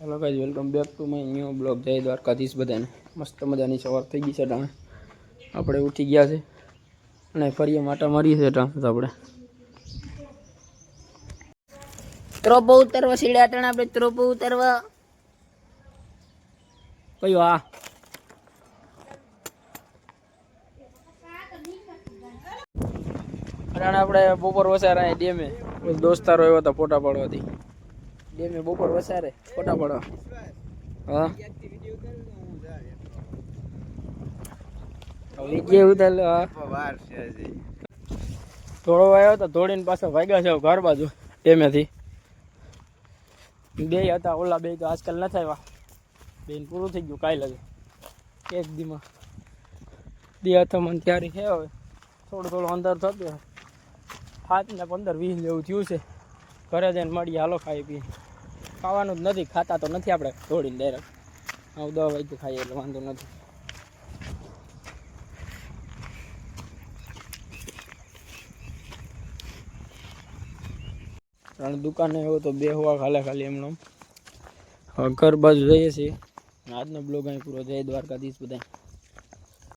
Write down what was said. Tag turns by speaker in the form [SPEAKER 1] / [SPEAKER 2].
[SPEAKER 1] Hello guys, welcome back to my new blog. जय द्वारकाधीश बधाने। मस्त मजानी सवार थई गई छे। टाणे આપણે ઉઠી ગયા છે અને ફરીએ માટા મારી છે ટાણે તો આપણે ત્રોપો ઉતરવા સીડા ટાણે આપણે ત્રોપો ઉતરવા કયો આ ટાણે આપણે બપોર વસારા ડેમે દોસ્તારો આવ્યો તો ફોટા પાડવાથી ડેમે બપોર વસારે ફોટા પાડવા। हाँ विडियो उतार लो। थोड़ो आयो तो दौड़ीने पाछो भाग्या छे घर बाजू टेमेथी बे हता। ओला बे तो आजकल न थाया बेन पूरुं थई गयुं काई लगे एक दीमा बे हता मन त्यारे छे। हवे थोड़ो थोड़ो अंदर थतो 7 ने 15-20 जेवुं थयुं छे। घरे जईने मळीए हालो खाई पी खावानुं ज नथी खाता तो नथी आपणे दौड़ीने डायरेक्ट 9-10 वागे खाईए એટલે વાંધો નથી। दुकाने हो तो बेहवा खाली एमनो घर बाजू जाइए। आज नो ब्लॉग अहीं पूरो। जय द्वारकाधीश बधाए।